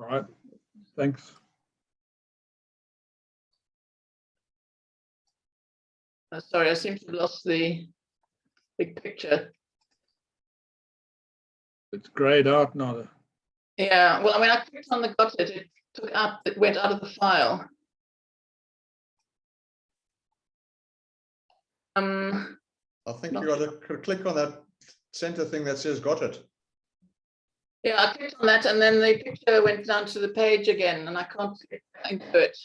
All right, thanks. Sorry, I seem to have lost the big picture. It's grayed out now. Yeah, well, I mean, I clicked on the got it, it went out of the file. I think you got to click on that center thing that says got it. Yeah, I clicked on that and then the picture went down to the page again and I can't get into it.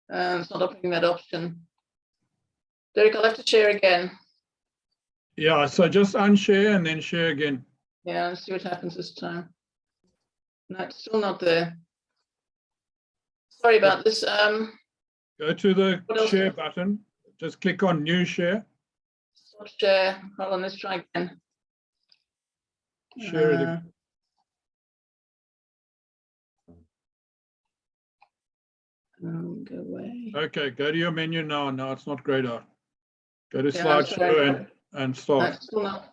It's not opening that option. Derek, I'll have to share again. Yeah, so just unshare and then share again. Yeah, let's see what happens this time. No, it's still not there. Sorry about this. Go to the What else? share button. Just click on new share. Stop share. Hold on, let's try again. Share it again. Go away. Okay, go to your menu now. Now it's not grayed out. Go to Yeah, I'm sorry. slideshow and No, start. it's still not.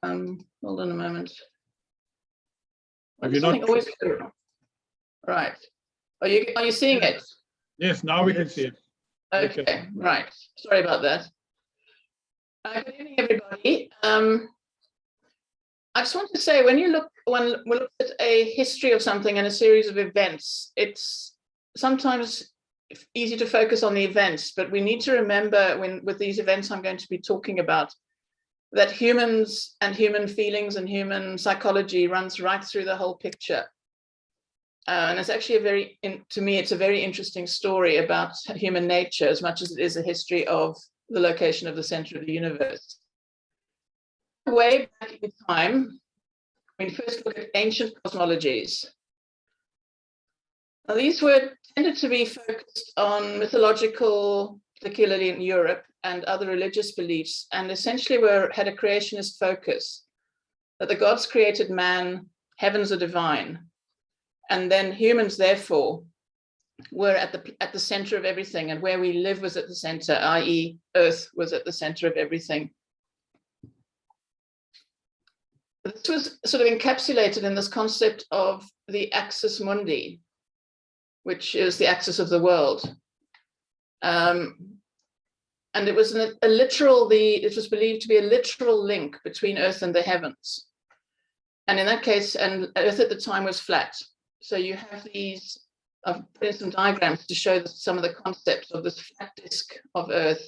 Hold on a moment. Have you Something not- always right. Are you seeing it? Yes, now we can see it. Okay, right. Sorry about that. Good evening, everybody. I just want to say, when we look at a history of something and a series of events, it's sometimes easy to focus on the events, but we need to remember with these events I'm going to be talking about, that humans and human feelings and human psychology runs right through the whole picture. And it's actually to me, it's a very interesting story about human nature as much as it is a history of the location of the center of the universe. Way back in time, we first look at ancient cosmologies. Now, these tended to be focused on mythological, particularly in Europe, and other religious beliefs, and essentially had a creationist focus, that the gods created man, heavens are divine, and then humans, therefore, were at the center of everything, and where we live was at the center, i.e., Earth was at the center of everything. This was sort of encapsulated in this concept of the axis mundi, which is the axis of the world. And it was it was believed to be a literal link between Earth and the heavens. And in that case, and Earth at the time was flat. So you have these, I've put in some diagrams to show some of the concepts of this flat disk of Earth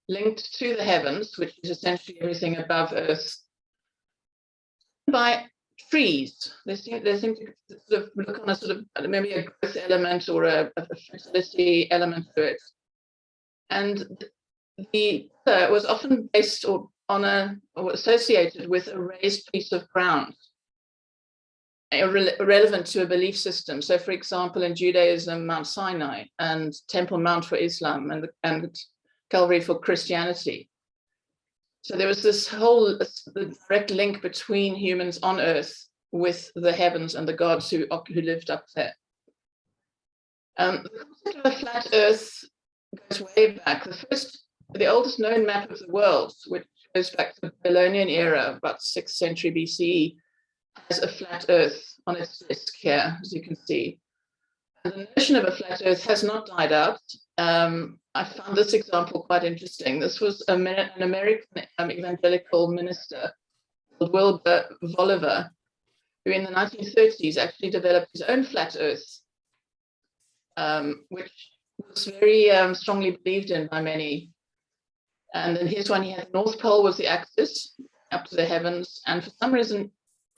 linked to the heavens, which is essentially everything above Earth, by trees. They seem to sort of look on a sort of maybe a growth element or a fertility element to it. And the was often based or associated with a raised piece of ground, relevant to a belief system. So, for example, in Judaism, Mount Sinai, and Temple Mount for Islam, and Calvary for Christianity. So there was this whole direct link between humans on Earth with the heavens and the gods who lived up there. The concept of a flat Earth goes way back. The oldest known map of the world, which goes back to the Babylonian era, about 6th century BCE, has a flat Earth on its disk here, as you can see. And the notion of a flat Earth has not died out. I found this example quite interesting. This was an American evangelical minister called Wilbur Bolivar, who in the 1930s actually developed his own flat Earth, which was very strongly believed in by many. And then here's one: he had the North Pole was the axis up to the heavens, and for some reason,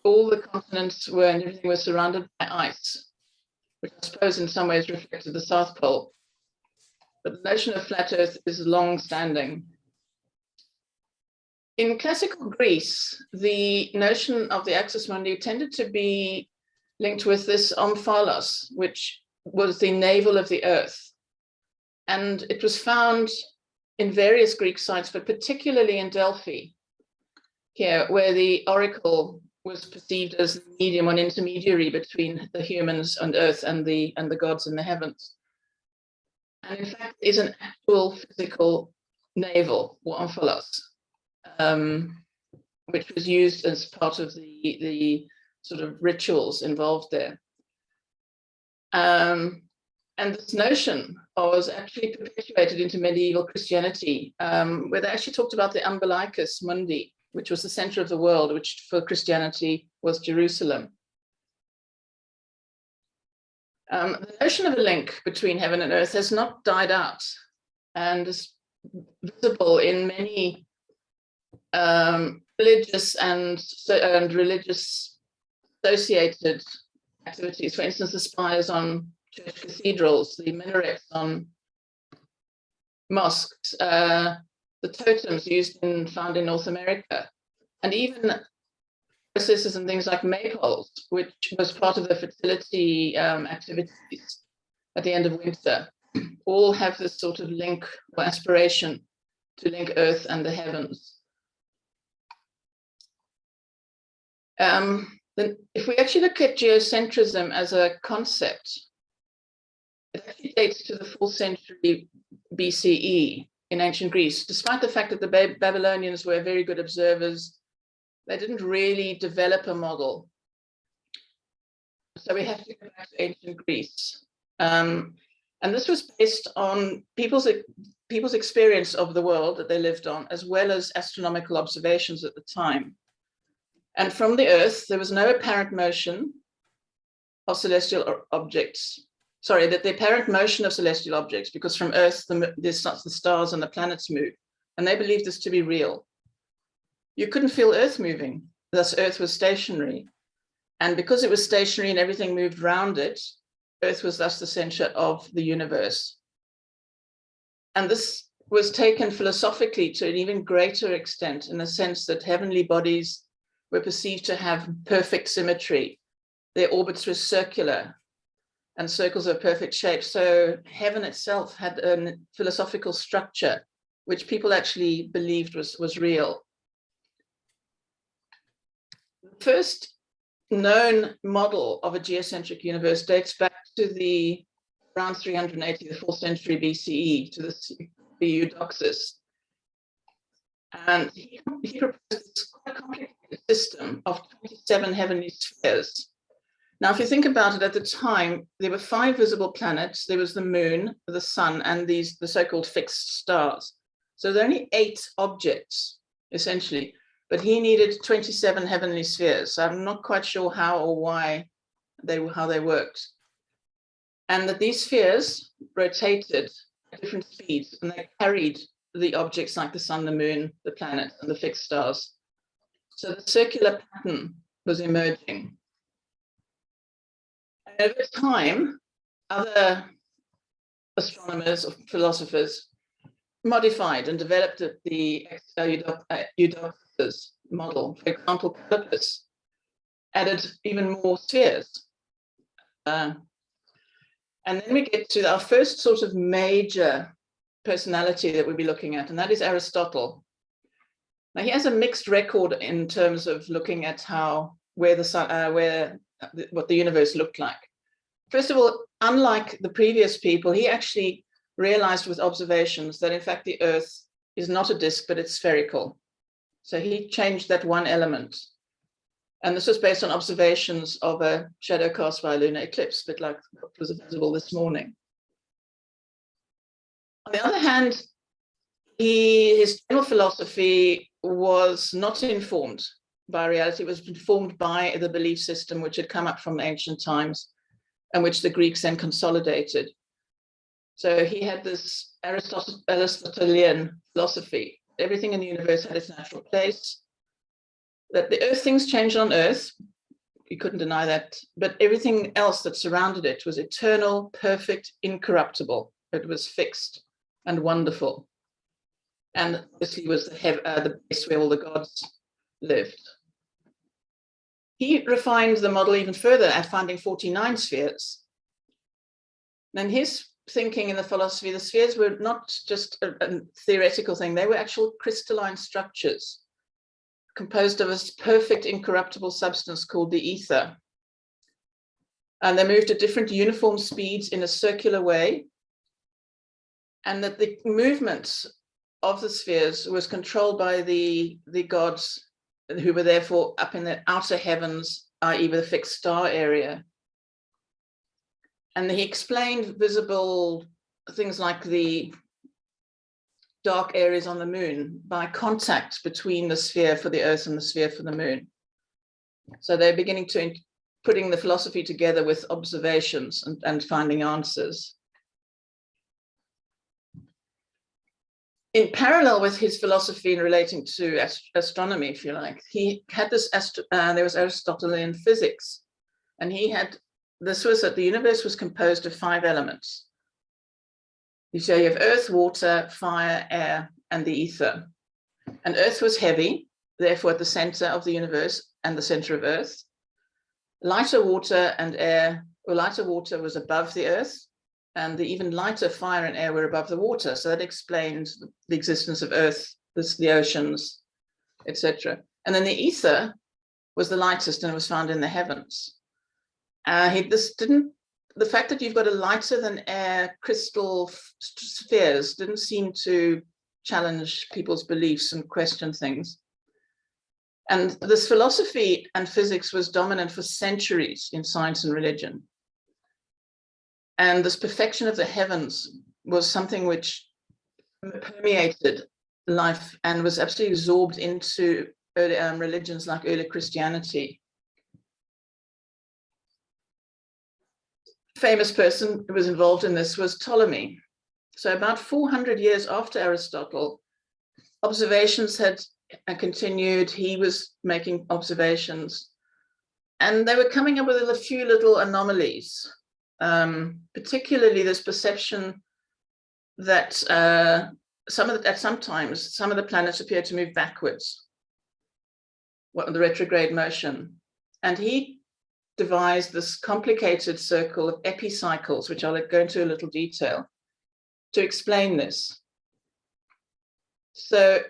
all the continents and everything was surrounded by ice, which I suppose in some ways reflected the South Pole. But the notion of flat Earth is long-standing. In classical Greece, the notion of the axis mundi tended to be linked with this omphalos, which was the navel of the Earth. And it was found in various Greek sites, but particularly in Delphi, here, where the oracle was perceived as the medium, an intermediary between the humans and Earth and the gods in the heavens. And in fact, is an actual physical navel, or omphalos. which was used as part of the sort of rituals involved there. And this notion was actually perpetuated into medieval Christianity, where they actually talked about the umbilicus mundi, which was the center of the world, which for Christianity was Jerusalem. The notion of a link between heaven and earth has not died out and is visible in many religious and religious associated activities. For instance, the spires on church cathedrals, the minarets on mosques, the totems found in North America, and even processes and things like maypoles, which was part of the fertility activities at the end of winter, all have this sort of link or aspiration to link Earth and the heavens. Then if we actually look at geocentrism as a concept, it actually dates to the 4th century BCE in ancient Greece. Despite the fact that the Babylonians were very good observers, they didn't really develop a model. So we have to go back to ancient Greece. And this was based on people's experience of the world that they lived on, as well as astronomical observations at the time. And from the Earth, there was no apparent motion of celestial objects. Sorry, that the apparent motion of celestial objects, because from Earth, the stars and the planets move. And they believed this to be real. You couldn't feel Earth moving, thus Earth was stationary. And because it was stationary and everything moved around it, Earth was thus the center of the universe. And this was taken philosophically to an even greater extent, in the sense that heavenly bodies were perceived to have perfect symmetry. Their orbits were circular and circles of perfect shape. So heaven itself had a philosophical structure, which people actually believed was real. The first known model of a geocentric universe dates back to around 380, the 4th century BCE, to the Eudoxus. And he proposed this quite complicated system of 27 heavenly spheres. Now, if you think about it, at the time, there were 5 visible planets. There was the moon, the sun, and the so-called fixed stars. So there are only 8 objects, essentially. But he needed 27 heavenly spheres. So I'm not quite sure how or why how they worked. And that these spheres rotated at different speeds, and they carried the objects like the sun, the moon, the planets, and the fixed stars. So the circular pattern was emerging. And over time, other astronomers or philosophers modified and developed the Eudoxus model. For example, Copernicus added even more spheres. And then we get to our first sort of major personality that we'll be looking at, and that is Aristotle. Now, he has a mixed record in terms of looking at what the universe looked like. First of all, unlike the previous people, he actually realized with observations that in fact the Earth is not a disk, but it's spherical. So he changed that one element. And this was based on observations of a shadow cast by a lunar eclipse, a bit like what was visible this morning. On the other hand, his general philosophy was not informed by reality. It was informed by the belief system which had come up from ancient times and which the Greeks then consolidated. So he had this Aristotelian philosophy. Everything in the universe had its natural place, that the Earth, things changed on Earth. You couldn't deny that, but everything else that surrounded it was eternal, perfect, incorruptible. It was fixed and wonderful. And obviously was the place where all the gods lived. He refined the model even further at finding 49 spheres. And his thinking in the philosophy, the spheres were not just a theoretical thing, they were actual crystalline structures composed of a perfect incorruptible substance called the ether. And they moved at different uniform speeds in a circular way. And that the movement of the spheres was controlled by the gods who were therefore up in the outer heavens, i.e. the fixed star area. And he explained visible things like the dark areas on the moon by contact between the sphere for the Earth and the sphere for the moon. So they're beginning to putting the philosophy together with observations and finding answers. In parallel with his philosophy in relating to astronomy, if you like, he had this, there was Aristotelian physics, and he had, this was that the universe was composed of 5 elements. So you have earth, water, fire, air, and the ether. And earth was heavy, therefore at the center of the universe and the center of earth. Lighter water and air, or lighter water was above the earth, and the even lighter fire and air were above the water. So that explained the existence of earth, the oceans, etc. And then the ether was the lightest and was found in the heavens. The fact that you've got a lighter than air crystal spheres didn't seem to challenge people's beliefs and question things. And this philosophy and physics was dominant for centuries in science and religion. And this perfection of the heavens was something which permeated life and was absolutely absorbed into early religions like early Christianity. Famous person who was involved in this was Ptolemy. So about 400 years after Aristotle, observations had continued. He was making observations, and they were coming up with a few little anomalies. Particularly this perception that sometimes some of the planets appear to move backwards, the retrograde motion. And he devised this complicated circle of epicycles, which I'll go into a little detail, to explain this. So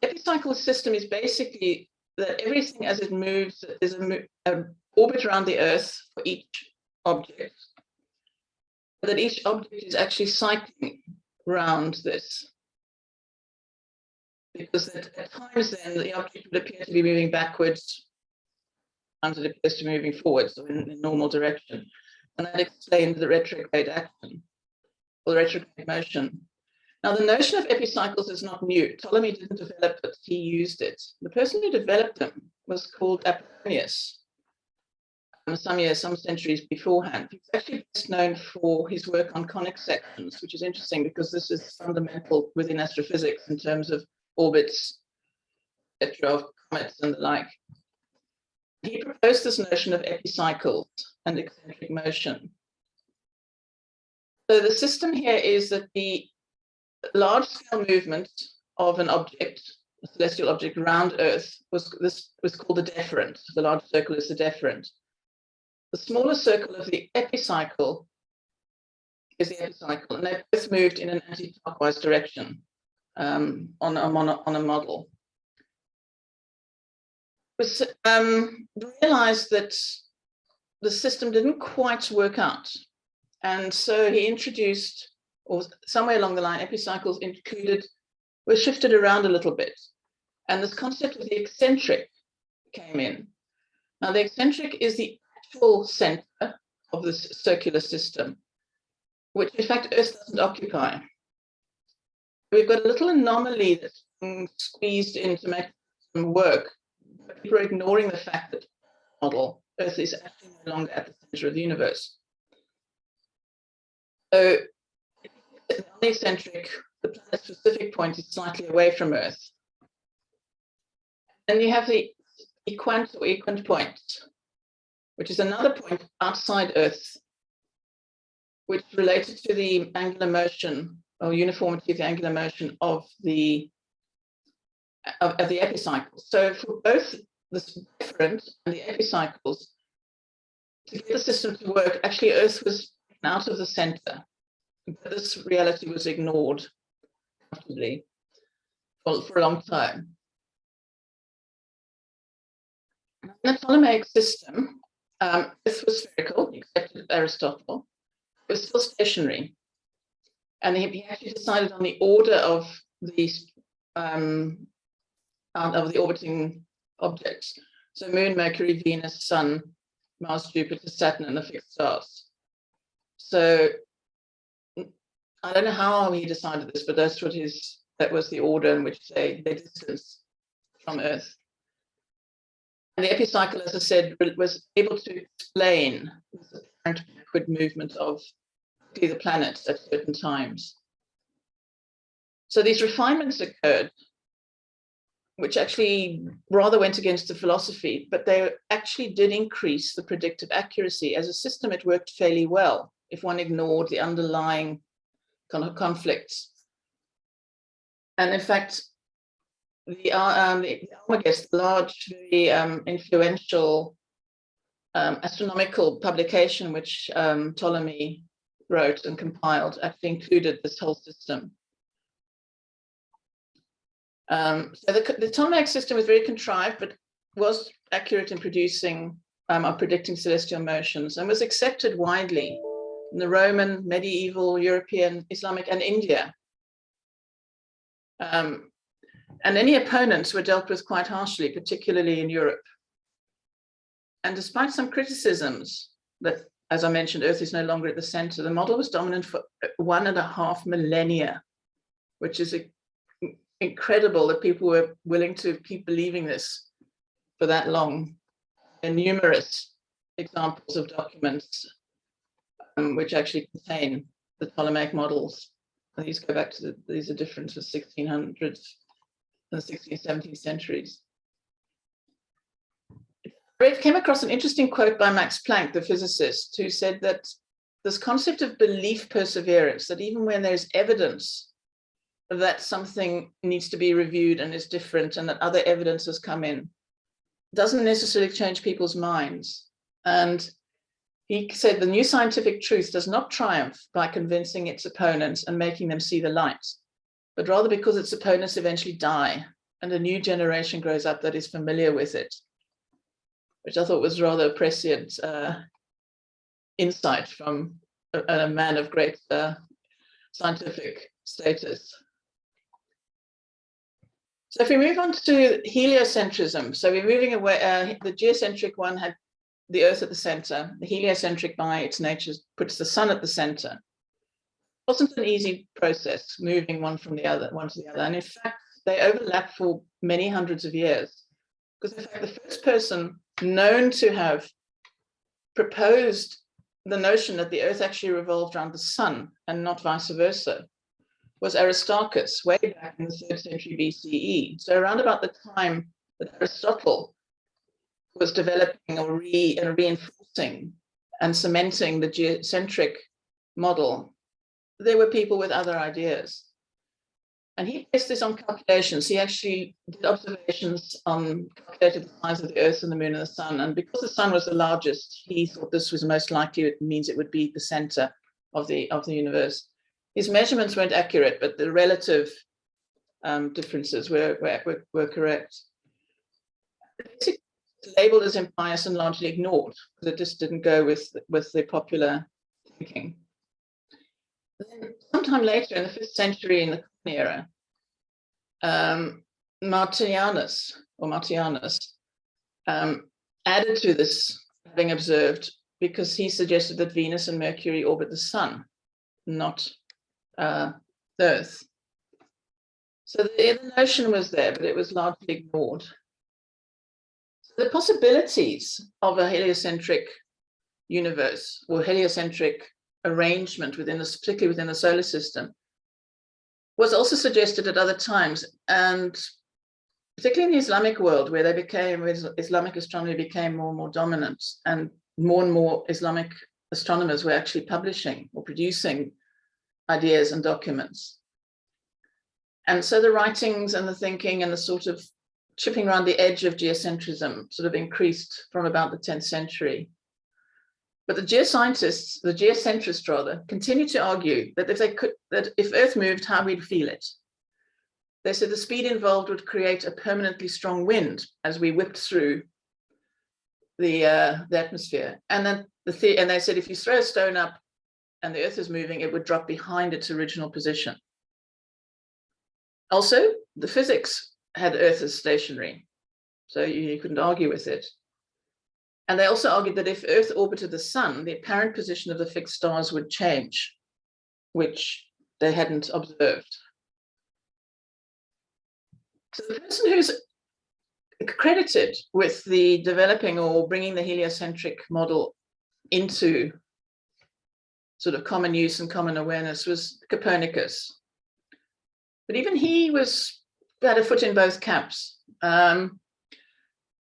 epicycle system is basically that everything as it moves, there's an orbit around the Earth for each object. That each object is actually cycling around this. Because at times then the object would appear to be moving backwards, sometimes it appears to be moving forwards, so in the normal direction. And that explains the retrograde action, or the retrograde motion. Now the notion of epicycles is not new. Ptolemy didn't develop it, he used it. The person who developed them was called Apollonius. Some centuries beforehand. He's actually best known for his work on conic sections, which is interesting because this is fundamental within astrophysics in terms of orbits, etc., of comets and the like. He proposed this notion of epicycles and eccentric motion. So the system here is that the large-scale movement of an object, a celestial object around Earth, was called the deferent. The large circle is the deferent. The smaller circle of the epicycle is the epicycle, and they both moved in an anti-clockwise direction on a model. It was realized that the system didn't quite work out, and so he introduced, or somewhere along the line, epicycles were shifted around a little bit, and this concept of the eccentric came in. Now, the eccentric is the actual center of this circular system, which in fact Earth doesn't occupy. We've got a little anomaly that's being squeezed in to make them work. People are ignoring the fact that model Earth is actually no longer at the center of the universe. So on the eccentric, the planet's specific point is slightly away from Earth. Then you have the equant or equant point, which is another point outside Earth, which is related to the angular motion or uniformity of the angular motion of the epicycles. So for both the deferent and the epicycles, to get the system to work, actually Earth was out of the center. But this reality was ignored comfortably for a long time. In the Ptolemaic system, Earth was spherical, except Aristotle. It was still stationary. And he actually decided on the order of the orbiting objects. So Moon, Mercury, Venus, Sun, Mars, Jupiter, Saturn, and the fixed stars. So I don't know how he decided this, but that was the order in which they distance from Earth. And the epicycle, as I said, was able to explain the apparent backward movement of the planets at certain times. So these refinements occurred, which actually rather went against the philosophy, but they actually did increase the predictive accuracy. As a system, it worked fairly well if one ignored the underlying kind of conflicts. And in fact, the large, very influential astronomical publication, which Ptolemy wrote and compiled, actually included this whole system. So the Ptolemaic system was very contrived, but was accurate in producing or predicting celestial motions, and was accepted widely in the Roman, medieval, European, Islamic, and India. And any opponents were dealt with quite harshly, particularly in Europe. And despite some criticisms that, as I mentioned, Earth is no longer at the center, the model was dominant for 1.5 millennia, which is incredible that people were willing to keep believing this for that long. And numerous examples of documents which actually contain the Ptolemaic models. And these go back to these are different to 1600s and 16th, 17th centuries. I came across an interesting quote by Max Planck, the physicist, who said that this concept of belief perseverance, that even when there's evidence that something needs to be reviewed and is different and that other evidence has come in, doesn't necessarily change people's minds. And he said the new scientific truth does not triumph by convincing its opponents and making them see the light, but rather because its opponents eventually die and a new generation grows up that is familiar with it, which I thought was rather prescient insight from a man of great scientific status. So if we move on to heliocentrism, so we're moving away, the geocentric one had the Earth at the center. The heliocentric, by its nature, puts the sun at the center. It wasn't an easy process, moving one to the other. And in fact, they overlap for many hundreds of years. Because in fact, the first person known to have proposed the notion that the Earth actually revolved around the sun and not vice versa was Aristarchus, way back in the 3rd century BCE. So around about the time that Aristotle was developing or reinforcing and cementing the geocentric model, there were people with other ideas. And he based this on calculations. He actually did observations on, calculated the size of the Earth and the Moon and the Sun. And because the Sun was the largest, he thought this was most likely, it means it would be the center of the universe. His measurements weren't accurate, but the relative differences were correct. Basically, labeled as impious and largely ignored because it just didn't go with the popular thinking. Then sometime later in the 5th century in the Copernican era, Martianus added to this, having observed, because he suggested that Venus and Mercury orbit the sun, not Earth. So the notion was there, but it was largely ignored. So the possibilities of a heliocentric universe or heliocentric arrangement particularly within the solar system, was also suggested at other times, and particularly in the Islamic world, where Islamic astronomy became more and more dominant, and more Islamic astronomers were actually publishing or producing ideas and documents. And so the writings and the thinking and the sort of chipping around the edge of geocentrism sort of increased from about the 10th century. But the geocentrists rather, continue to argue that if Earth moved, how we'd feel it. They said the speed involved would create a permanently strong wind as we whipped through the atmosphere. And then they said if you throw a stone up and the Earth is moving, it would drop behind its original position. Also, the physics had Earth as stationary. So you couldn't argue with it. And they also argued that if Earth orbited the sun, the apparent position of the fixed stars would change, which they hadn't observed. So the person who's credited with the developing or bringing the heliocentric model into sort of common use and common awareness was Copernicus. But even he had a foot in both camps.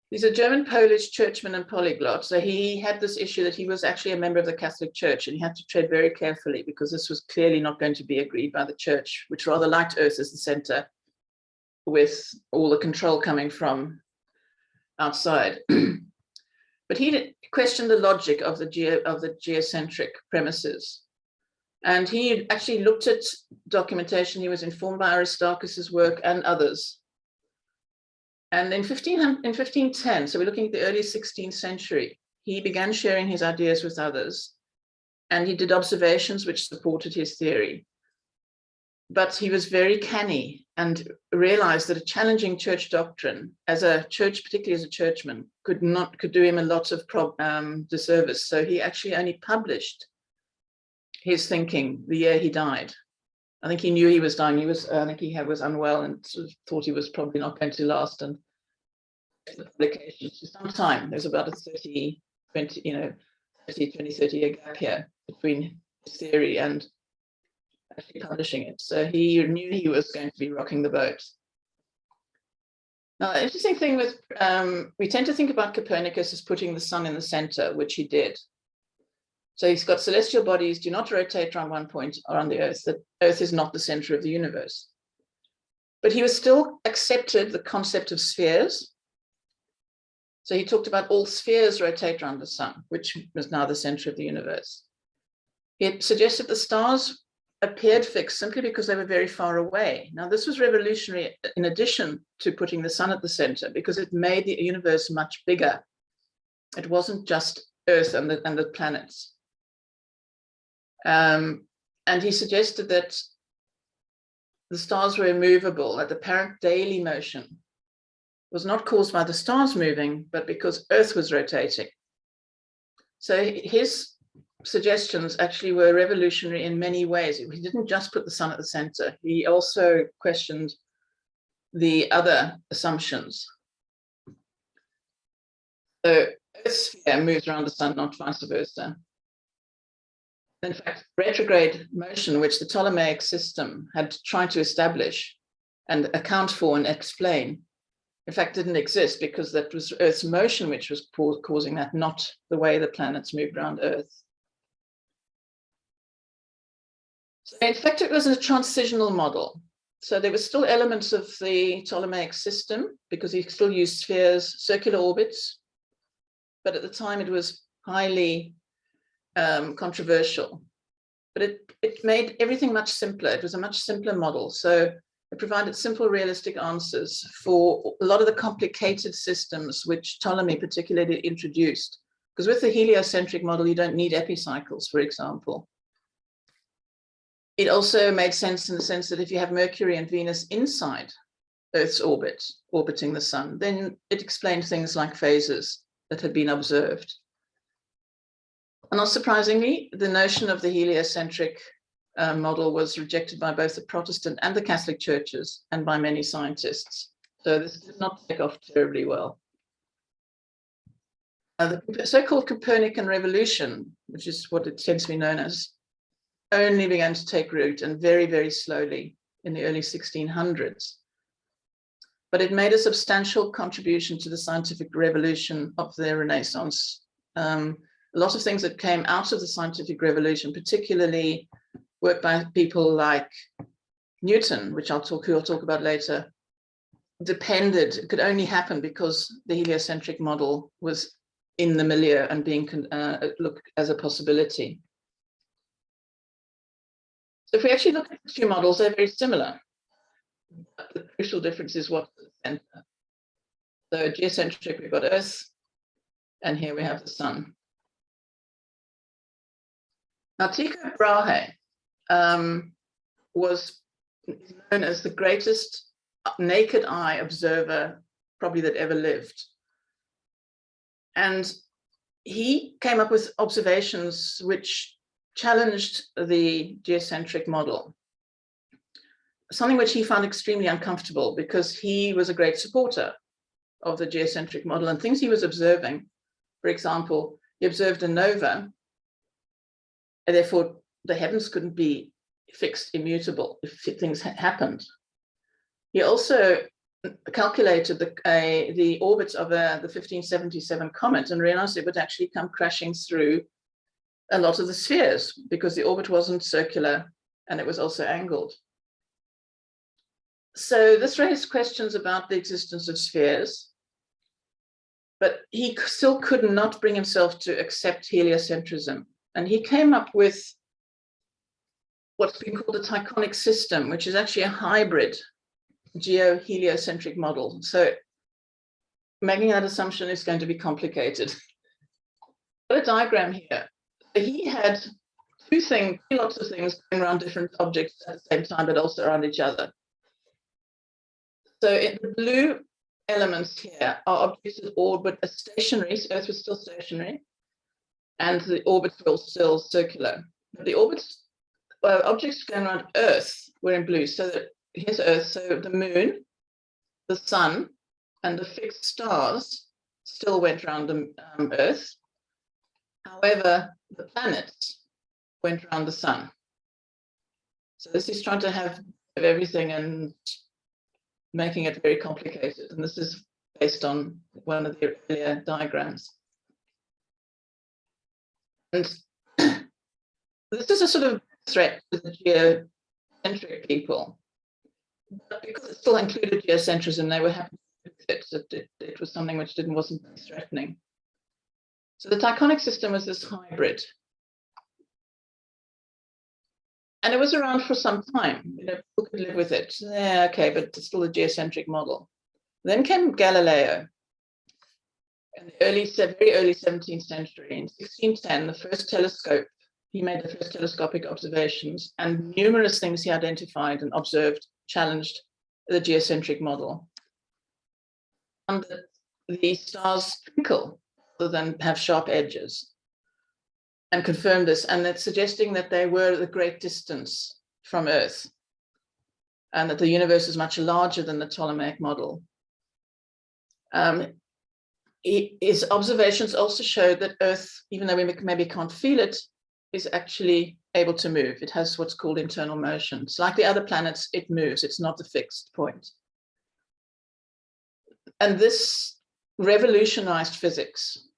He's a German Polish churchman and polyglot. So he had this issue that he was actually a member of the Catholic Church, and he had to tread very carefully because this was clearly not going to be agreed by the church, which rather liked Earth as the center, with all the control coming from outside. But he questioned the logic of the geocentric premises. And he actually looked at documentation. He was informed by Aristarchus's work and others. And in 1510, so we're looking at the early 16th century, he began sharing his ideas with others. And he did observations which supported his theory. But he was very canny and realized that a challenging church doctrine, as a church, particularly as a churchman, could do him a lot of disservice. So he actually only published his thinking the year he died. I think he knew he was dying. I think he was unwell and sort of thought he was probably not going to last. And the publication for some time. There's about a 30 year gap here between his theory and actually publishing it. So he knew he was going to be rocking the boat. Now, the interesting thing with, we tend to think about Copernicus as putting the sun in the center, which he did. So he's got celestial bodies do not rotate around one point around the Earth, that Earth is not the center of the universe. But he was still accepted the concept of spheres. So he talked about all spheres rotate around the sun, which was now the center of the universe. He suggested the stars appeared fixed simply because they were very far away. Now, this was revolutionary in addition to putting the sun at the center, because it made the universe much bigger. It wasn't just Earth and the planets. And he suggested that the stars were immovable, that the apparent daily motion was not caused by the stars moving, but because Earth was rotating. So his suggestions actually were revolutionary in many ways. He didn't just put the sun at the center. He also questioned the other assumptions. So Earth's sphere moves around the sun, not vice versa. In fact, retrograde motion, which the Ptolemaic system had tried to establish and account for and explain, in fact, didn't exist, because that was Earth's motion which was causing that, not the way the planets moved around Earth. So in fact, it was a transitional model. So there were still elements of the Ptolemaic system, because he still used spheres, circular orbits, but at the time it was highly controversial. But it made everything much simpler. It was a much simpler model. So it provided simple, realistic answers for a lot of the complicated systems which Ptolemy particularly introduced. Because with the heliocentric model, you don't need epicycles, for example. It also made sense in the sense that if you have Mercury and Venus inside Earth's orbit, orbiting the sun, then it explained things like phases that had been observed. And not surprisingly, the notion of the heliocentric model was rejected by both the Protestant and the Catholic churches and by many scientists. So this did not take off terribly well. The so-called Copernican revolution, which is what it tends to be known as, only began to take root, and very, very slowly, in the early 1600s. But it made a substantial contribution to the scientific revolution of the Renaissance. A lot of things that came out of the scientific revolution, particularly work by people like Newton, which I'll talk about later, it could only happen because the heliocentric model was in the milieu and being looked as a possibility. So if we actually look at the two models, they're very similar. But the crucial difference is what's at the center. So geocentric, we've got Earth, and here we have the sun. Now, Tycho Brahe was known as the greatest naked eye observer probably that ever lived. And he came up with observations which challenged the geocentric model, something which he found extremely uncomfortable because he was a great supporter of the geocentric model and things he was observing. For example, he observed a nova, and therefore the heavens couldn't be fixed, immutable if things happened. He also calculated the orbit of the 1577 comet and realized it would actually come crashing through a lot of the spheres because the orbit wasn't circular and it was also angled. So this raised questions about the existence of spheres, but he still could not bring himself to accept heliocentrism. And he came up with what's been called a taconic system, which is actually a hybrid geo-heliocentric model. So making that assumption is going to be complicated. Got a diagram here. So he had lots of things going around different objects at the same time, but also around each other. So in the blue elements here are objects that orbit a stationary, so Earth was still stationary, and the orbits were still circular. But the orbits, objects going around Earth were in blue. So that here's Earth, so the moon, the sun, and the fixed stars still went around the Earth. However, the planets went around the sun. So this is trying to have everything and making it very complicated. And this is based on one of the earlier diagrams. And this is a sort of threat to the geocentric people. But because it still included geocentrism, they were happy with it. It was something which wasn't threatening. So the taconic system was this hybrid. And it was around for some time. You know, people could live with it. Yeah, okay, but it's still a geocentric model. Then came Galileo in the very early 17th century. In 1610, the first telescope, he made the first telescopic observations, and numerous things he identified and observed challenged the geocentric model. And the stars twinkle rather than have sharp edges, and confirmed this, and that's suggesting that they were at a great distance from Earth, and that the universe is much larger than the Ptolemaic model. His observations also showed that Earth, even though we maybe can't feel it, is actually able to move. It has what's called internal motion. It's like the other planets, it moves. It's not a fixed point. And this revolutionized physics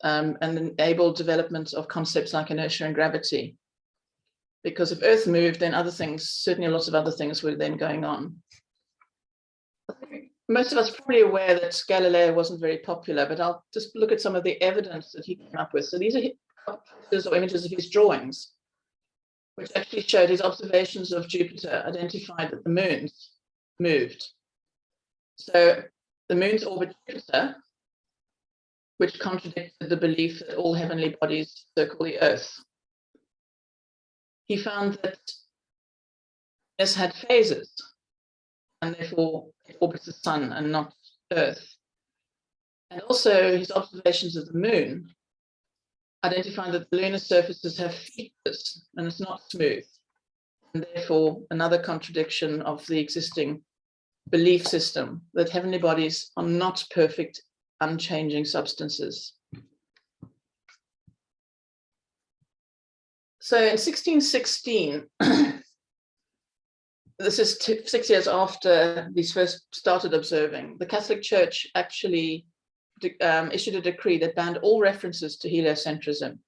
and enabled development of concepts like inertia and gravity. Because if Earth moved, then other things, certainly lots of other things were then going on. Most of us are probably aware that Galileo wasn't very popular, but I'll just look at some of the evidence that he came up with. So these are pictures or images of his drawings, which actually showed his observations of Jupiter identified that the moons moved. So the moons orbit Jupiter, which contradicted the belief that all heavenly bodies circle the Earth. He found that Venus had phases, and therefore it orbits the sun and not Earth. And also his observations of the moon identified that the lunar surfaces have features and it's not smooth. And therefore another contradiction of the existing belief system that heavenly bodies are not perfect, unchanging substances. So in 1616, this is 6 years after these first started observing, the Catholic Church actually issued a decree that banned all references to heliocentrism.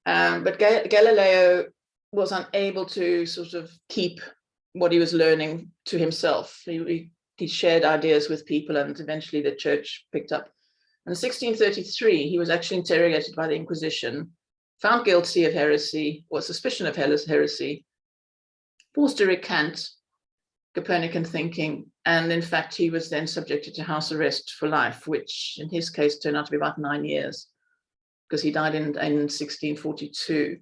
But Galileo was unable to sort of keep what he was learning to himself. He shared ideas with people, and eventually the church picked up. In 1633, he was actually interrogated by the Inquisition, found guilty of heresy or suspicion of heresy, forced to recant Copernican thinking, and in fact he was then subjected to house arrest for life, which in his case turned out to be about 9 years, because he died in 1642.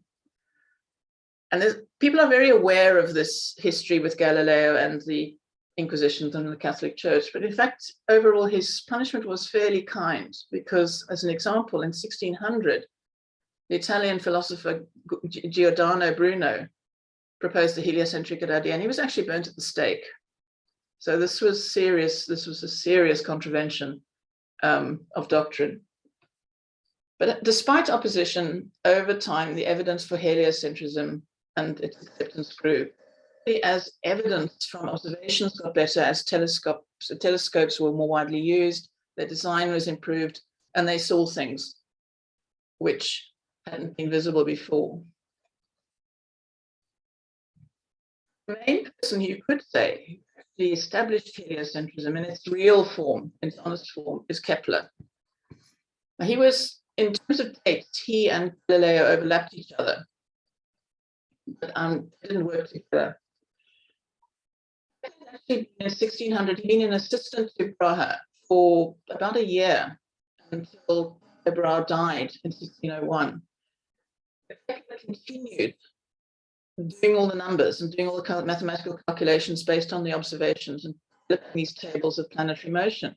And people are very aware of this history with Galileo and the Inquisition than the Catholic Church. But in fact, overall, his punishment was fairly kind, because, as an example, in 1600, the Italian philosopher Giordano Bruno proposed the heliocentric idea, and he was actually burnt at the stake. So this was serious. This was a serious contravention of doctrine. But despite opposition, over time, the evidence for heliocentrism and its acceptance grew. As evidence from observations got better, as telescopes were more widely used, their design was improved, and they saw things which hadn't been visible before. The main person you could say the established heliocentrism in its real form, in its honest form, is Kepler. Now, he was, in terms of dates, he and Galileo overlapped each other, but didn't work together. Actually, in 1600, he'd been an assistant to Brahe for about a year until Brahe died in 1601. Kepler continued doing all the numbers and doing all the mathematical calculations based on the observations and developing these tables of planetary motion.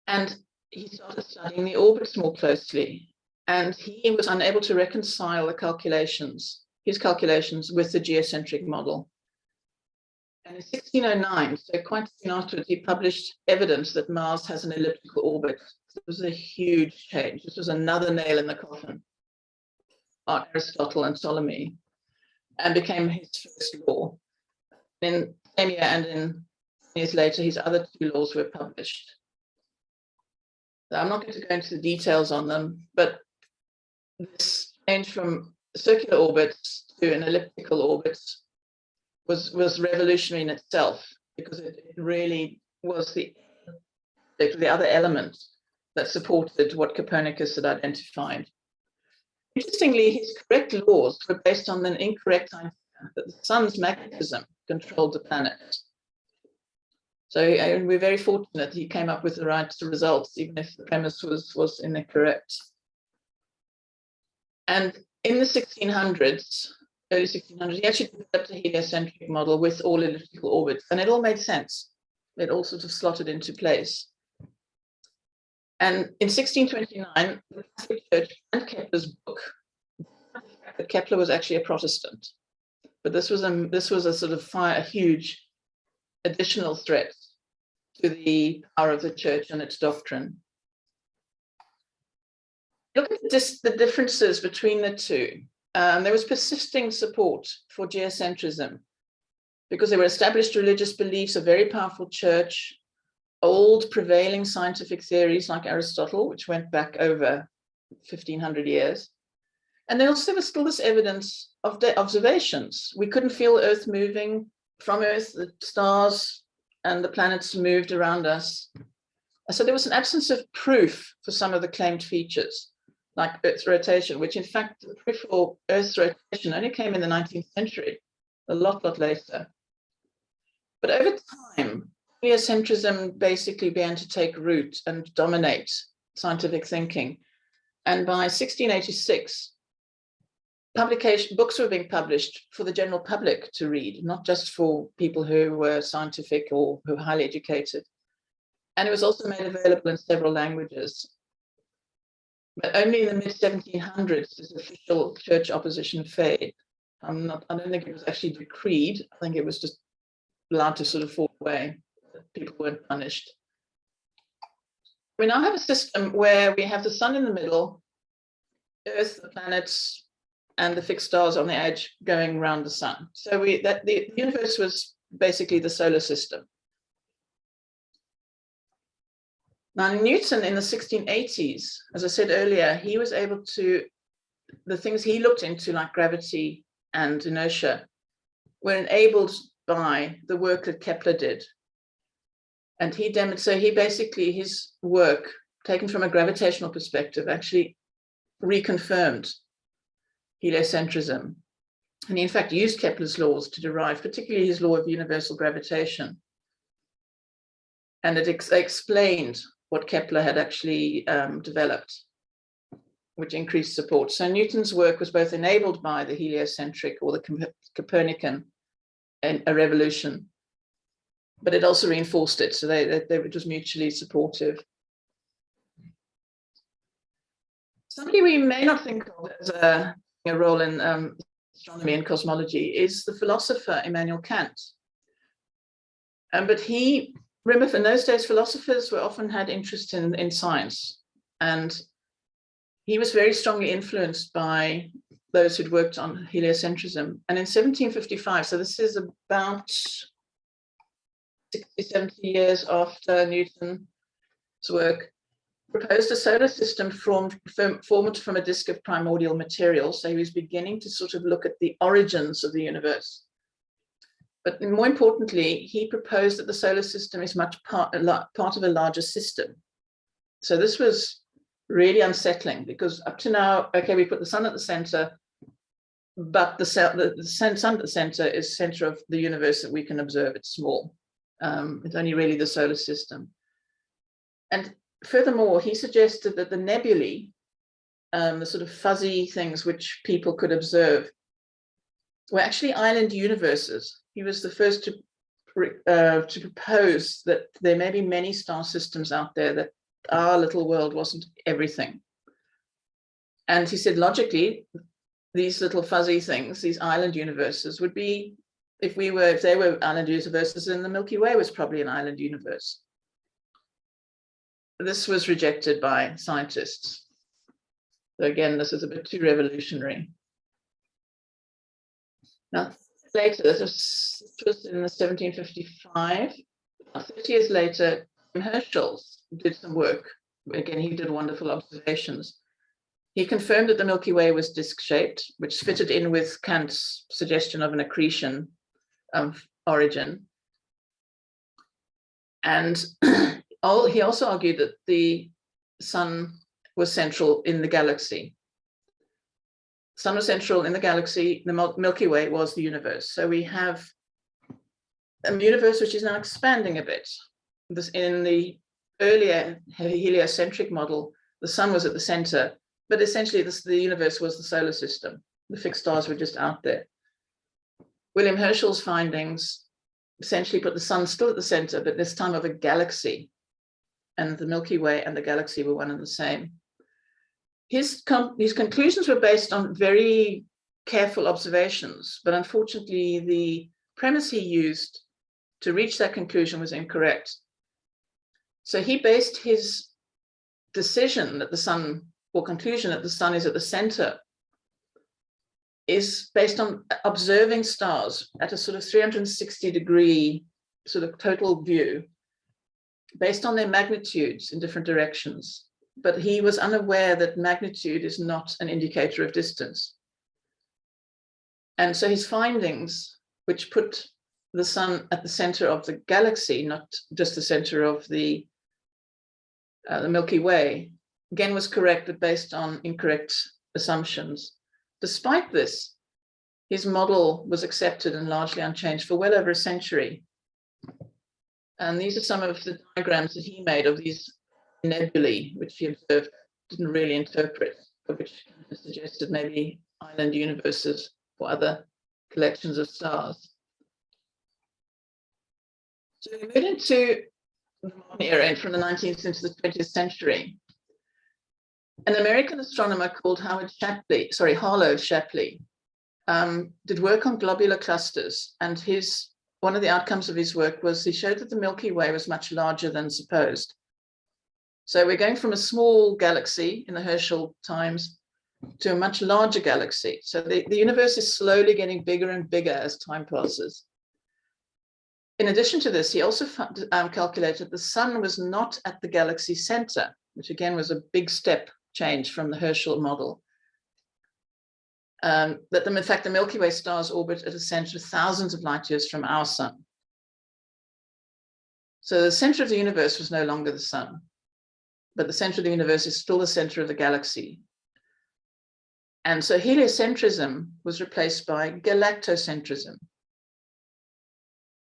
And he started studying the orbits more closely, and he was unable to reconcile the calculations, his calculations, with the geocentric model. And in 1609, so quite soon afterwards, he published evidence that Mars has an elliptical orbit. It was a huge change. This was another nail in the coffin on Aristotle and Ptolemy, and became his first law. In the same year and in years later, his other two laws were published. So I'm not going to go into the details on them, but this change from circular orbits to an elliptical orbit was revolutionary in itself, because it really was the other element that supported what Copernicus had identified. Interestingly, his correct laws were based on an incorrect idea that the sun's magnetism controlled the planet. So we're very fortunate he came up with the right results, even if the premise was incorrect. And in the 1600s, early 1600s, he actually developed a heliocentric model with all elliptical orbits, and it all made sense. It all sort of slotted into place. And in 1629, the Catholic Church and Kepler's book, that Kepler was actually a Protestant, but this was a sort of a huge additional threat to the power of the church and its doctrine. Look at the differences between the two. There was persisting support for geocentrism because they were established religious beliefs, a very powerful church, old prevailing scientific theories like Aristotle, which went back over 1500 years. And there also was still this evidence of the observations. We couldn't feel the Earth moving from Earth, the stars and the planets moved around us. So there was an absence of proof for some of the claimed features, like Earth's rotation, which in fact, the proof for Earth's rotation only came in the 19th century, a lot later. But over time, heliocentrism basically began to take root and dominate scientific thinking. And by 1686, books were being published for the general public to read, not just for people who were scientific or who were highly educated. And it was also made available in several languages. But only in the mid-1700s does official church opposition fade. I don't think it was actually decreed. I think it was just allowed to sort of fall away. People weren't punished. We now have a system where we have the sun in the middle, Earth, the planets, and the fixed stars on the edge going around the sun. So the universe was basically the solar system. Now, Newton in the 1680s, as I said earlier, he was able to, the things he looked into, like gravity and inertia, were enabled by the work that Kepler did. And his work, taken from a gravitational perspective, actually reconfirmed heliocentrism. And he in fact used Kepler's laws to derive, particularly his law of universal gravitation. And it explained what Kepler had actually developed, which increased support. So Newton's work was both enabled by the heliocentric or the Copernican a revolution, but it also reinforced it. So they were just mutually supportive. Somebody we may not think of as a role in astronomy and cosmology is the philosopher Emmanuel Kant. But he, remember, in those days, philosophers were often had interest in science. And he was very strongly influenced by those who'd worked on heliocentrism. And in 1755, so this is about 60, 70 years after Newton's work, proposed a solar system formed from a disk of primordial material. So he was beginning to sort of look at the origins of the universe. But more importantly, he proposed that the solar system is much part of a larger system. So this was really unsettling, because up to now, okay, we put the sun at the center, but the sun at the center is center of the universe that we can observe. It's small. It's only really the solar system. And furthermore, he suggested that the nebulae, the sort of fuzzy things which people could observe, were actually island universes. He was the first to propose that there may be many star systems out there, that our little world wasn't everything. And he said, logically, these little fuzzy things, these island universes, would be, if they were island universes, then the Milky Way was probably an island universe. This was rejected by scientists. So again, this is a bit too revolutionary. Now, later, this was in 1755. 30 years later, Herschel did some work. Again, he did wonderful observations. He confirmed that the Milky Way was disc-shaped, which fitted in with Kant's suggestion of an accretion origin. And he also argued that the sun was central in the galaxy. The sun was central in the galaxy. The Milky Way was the universe. So we have a universe which is now expanding a bit. In the earlier heliocentric model, the sun was at the center, but essentially the universe was the solar system. The fixed stars were just out there. William Herschel's findings essentially put the sun still at the center, but this time of a galaxy. And the Milky Way and the galaxy were one and the same. His conclusions were based on very careful observations, but unfortunately, the premise he used to reach that conclusion was incorrect. So he based his decision that the sun, or conclusion that the sun is at the center, is based on observing stars at a sort of 360-degree sort of total view, based on their magnitudes in different directions. But he was unaware that magnitude is not an indicator of distance. And so his findings, which put the sun at the center of the galaxy, not just the center of the Milky Way, again was correct, but based on incorrect assumptions. Despite this, his model was accepted and largely unchanged for well over a century. And these are some of the diagrams that he made of these nebulae, which he observed, didn't really interpret, but which suggested maybe island universes or other collections of stars. So we moved into the modern era, and from the 19th into the 20th century. An American astronomer called Harlow Shapley did work on globular clusters, and one of the outcomes of his work was he showed that the Milky Way was much larger than supposed. So we're going from a small galaxy in the Herschel times to a much larger galaxy. So the universe is slowly getting bigger and bigger as time passes. In addition to this, he also calculated the sun was not at the galaxy center, which again was a big step change from the Herschel model. That in fact, the Milky Way stars orbit at a center thousands of light years from our sun. So the center of the universe was no longer the sun, but the center of the universe is still the center of the galaxy. And so heliocentrism was replaced by galactocentrism.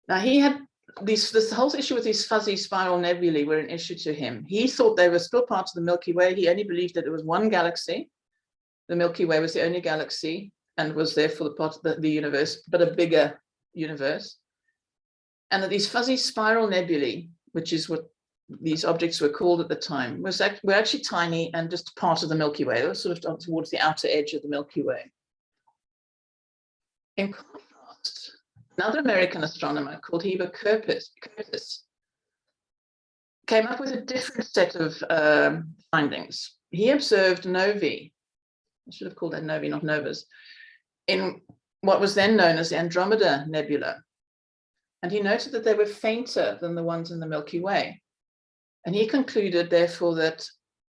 Now he had this whole issue with these fuzzy spiral nebulae were an issue to him. He thought they were still part of the Milky Way. He only believed that it was one galaxy. The Milky Way was the only galaxy and was therefore the part of the universe, but a bigger universe. and that these fuzzy spiral nebulae, which is what these objects were called at the time, were actually tiny and just part of the Milky Way. They were sort of towards the outer edge of the Milky Way. In contrast, another American astronomer called Heber Curtis came up with a different set of findings. He observed novae, I should have called that novae, not novas, in what was then known as the Andromeda Nebula. And he noted that they were fainter than the ones in the Milky Way. And he concluded, therefore, that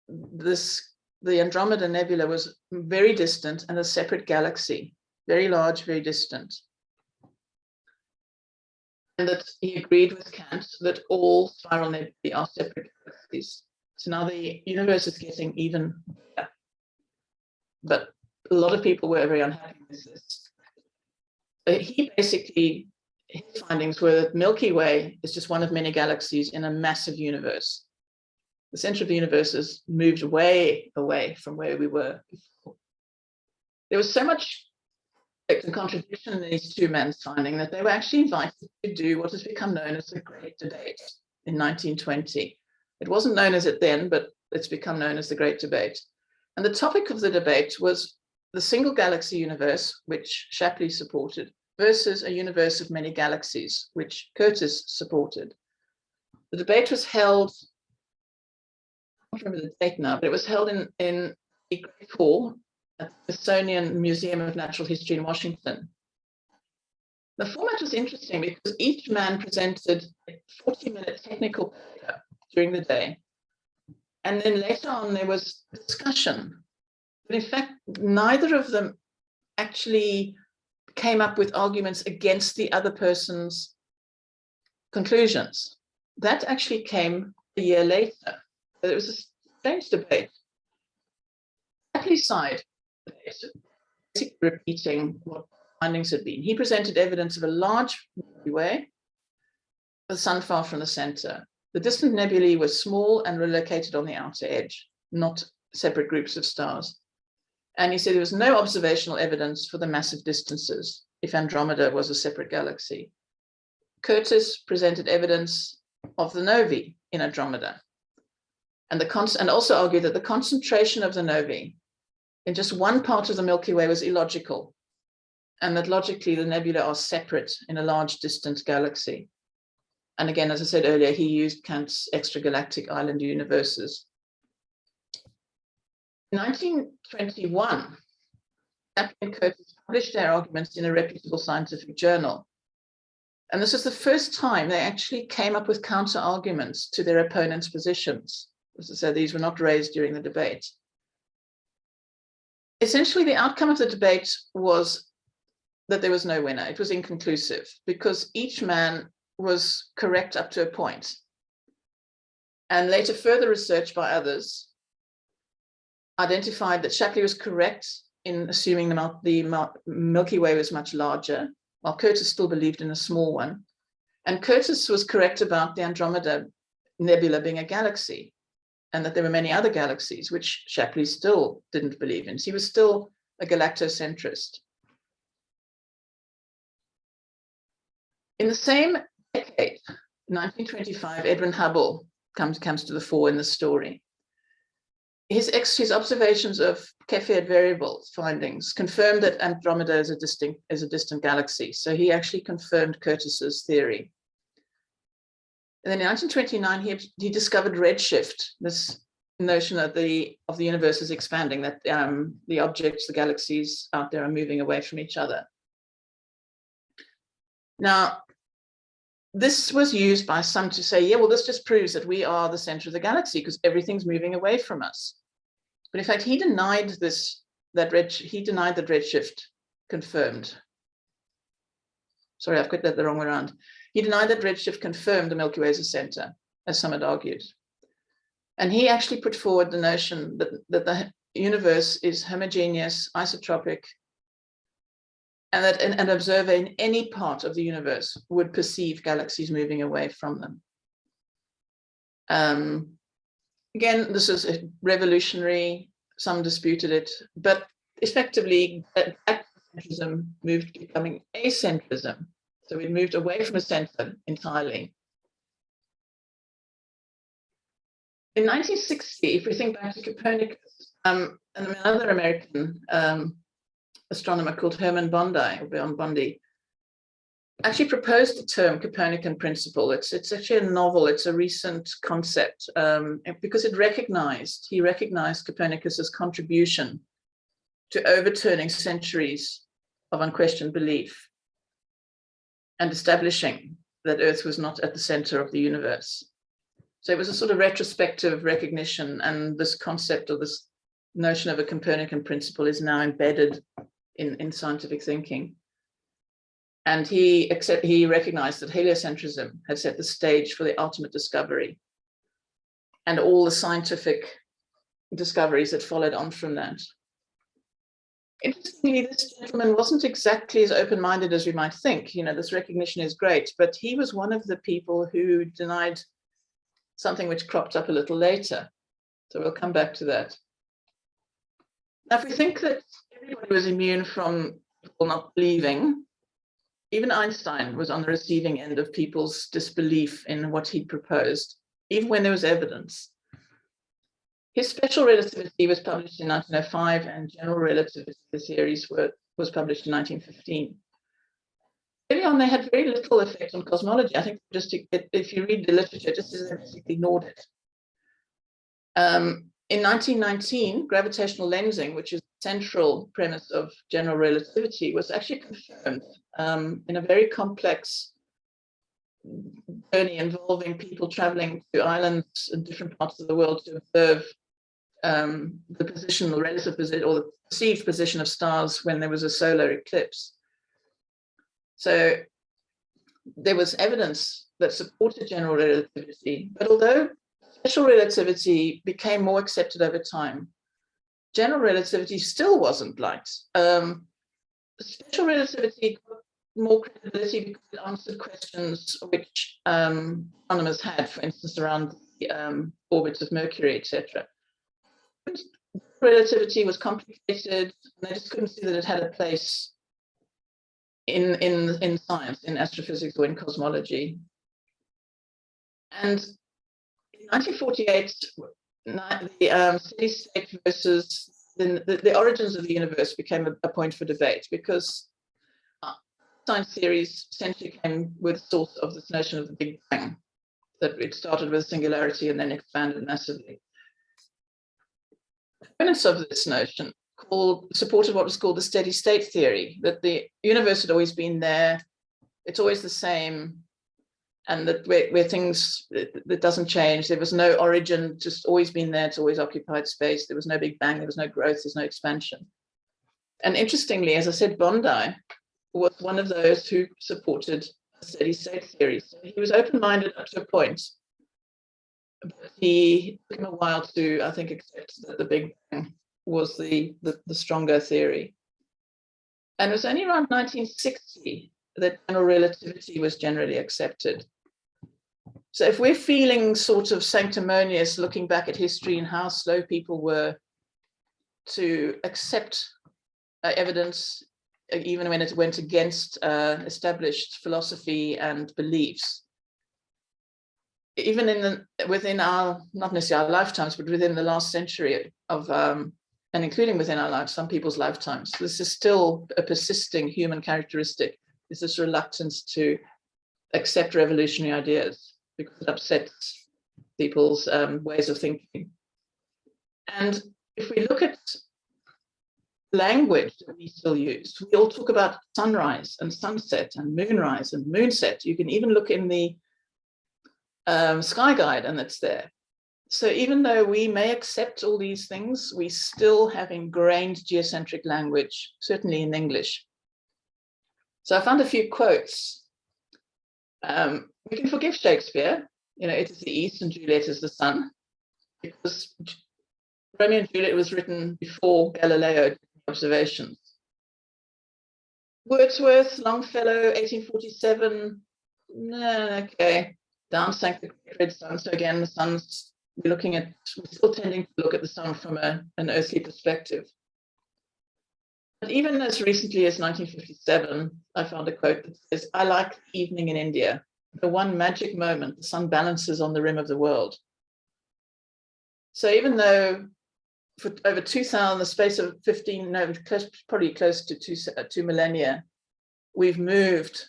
the Andromeda Nebula was very distant and a separate galaxy, very large, very distant. And that he agreed with Kant that all spiral nebulae are separate galaxies. So now the universe is getting even bigger. But a lot of people were very unhappy with this. He basically, his findings were that Milky Way is just one of many galaxies in a massive universe. The center of the universe has moved way away from where we were before. There was so much contradiction in these two men's finding that they were actually invited to do what has become known as the Great Debate in 1920. It wasn't known as it then, but it's become known as the Great Debate. And the topic of the debate was the single galaxy universe, which Shapley supported, versus a universe of many galaxies, which Curtis supported. The debate was held, I don't remember the date now, but it was held in the Great Hall at the Smithsonian Museum of Natural History in Washington. The format was interesting because each man presented a 40-minute technical paper during the day. And then later on, there was discussion. But in fact, neither of them actually came up with arguments against the other person's conclusions. That actually came a year later. It was a strange debate. Shapley's side, basically repeating what findings had been. He presented evidence of a large Milky Way, the sun far from the center. The distant nebulae were small and were located on the outer edge, not separate groups of stars. And he said there was no observational evidence for the massive distances if Andromeda was a separate galaxy. Curtis presented evidence of the novae in Andromeda, and also argued that the concentration of the novae in just one part of the Milky Way was illogical, and that logically the nebula are separate in a large distant galaxy. And again, as I said earlier, he used Kant's extragalactic island universes. In 1921, Shapley and Curtis published their arguments in a reputable scientific journal. And this was the first time they actually came up with counter arguments to their opponents' positions. As I said, these were not raised during the debate. Essentially, the outcome of the debate was that there was no winner. It was inconclusive because each man was correct up to a point. And later further research by others identified that Shapley was correct in assuming the Milky Way was much larger, while Curtis still believed in a small one. And Curtis was correct about the Andromeda Nebula being a galaxy, and that there were many other galaxies, which Shapley still didn't believe in. So he was still a galactocentrist. In the same decade, 1925, Edwin Hubble comes to the fore in the story. His observations of Cepheid variable findings confirmed that Andromeda is a distant galaxy. So he actually confirmed Curtis's theory. And then in 1929, he discovered redshift, this notion that the universe is expanding, that the objects, the galaxies out there are moving away from each other. Now, this was used by some to say, yeah, well, this just proves that we are the center of the galaxy because everything's moving away from us. But in fact, he denied that redshift confirmed. Sorry, I've got that the wrong way around. He denied that redshift confirmed the Milky Way as a center, as some had argued. And he actually put forward the notion that the universe is homogeneous, isotropic, and that an observer in any part of the universe would perceive galaxies moving away from them. Again, this is revolutionary. Some disputed it, but effectively, Geocentrism moved to becoming acentrism, So we moved away from a center entirely. In 1960, if we think back to Copernicus, and another American astronomer called Herman Bondi actually proposed the term Copernican Principle. It's actually a novel, it's a recent concept, because he recognized Copernicus's contribution to overturning centuries of unquestioned belief and establishing that Earth was not at the center of the universe. So it was a sort of retrospective recognition, and this concept or this notion of a Copernican principle is now embedded in scientific thinking. And he recognized that heliocentrism had set the stage for the ultimate discovery and all the scientific discoveries that followed on from that. Interestingly, this gentleman wasn't exactly as open-minded as we might think. You know, this recognition is great, but he was one of the people who denied something which cropped up a little later. So we'll come back to that. Now, if we think that everybody was immune from people not believing, even Einstein was on the receiving end of people's disbelief in what he proposed, even when there was evidence. His special relativity was published in 1905, and general relativity theories was published in 1915. Early on, they had very little effect on cosmology. I think just if you read the literature, just as they basically ignored it. In 1919, gravitational lensing, which is the central premise of general relativity, was actually confirmed in a very complex journey involving people traveling to islands in different parts of the world to observe the position, the relative position, or the perceived position of stars when there was a solar eclipse. So there was evidence that supported general relativity, but although special relativity became more accepted over time, general relativity still wasn't liked. Special relativity got more credibility because it answered questions which astronomers had, for instance, around the orbits of Mercury, etc. Relativity was complicated, and they just couldn't see that it had a place in science, in astrophysics, or in cosmology. And in 1948, the steady state versus the origins of the universe became a point for debate, because science theories essentially came with the source of this notion of the Big Bang, that it started with singularity and then expanded massively. Proponents of this notion supported what was called the steady state theory, that the universe had always been there, it's always the same, and that where things, that doesn't change, there was no origin, just always been there, it's always occupied space, there was no Big Bang, there was no growth, there's no expansion. And interestingly, as I said, Bondi was one of those who supported the steady state theory. So he was open-minded up to a point, but he took him a while to, I think, accept that the Big Bang was the stronger theory. And it was only around 1960 that general relativity was generally accepted. So if we're feeling sort of sanctimonious looking back at history and how slow people were to accept evidence, even when it went against established philosophy and beliefs, even within our, not necessarily our lifetimes, but within the last century of, and including within our lives, some people's lifetimes, this is still a persisting human characteristic, is this reluctance to accept revolutionary ideas because it upsets people's ways of thinking. And if we look at language that we still use, we all talk about sunrise and sunset and moonrise and moonset. You can even look in the Sky Guide and it's there. So even though we may accept all these things, we still have ingrained geocentric language, certainly in English. So I found a few quotes. We can forgive Shakespeare, you know, it is the east and Juliet is the sun, because Romeo and Juliet was written before Galileo did observations. Wordsworth, Longfellow, 1847, okay. Down sank the great red sun. So again, the sun's, we're still tending to look at the sun from an earthly perspective. But even as recently as 1957, I found a quote that says, "I like evening in India, the one magic moment the sun balances on the rim of the world." So even though for over 2000, the space of 15, no, probably close to two millennia, we've moved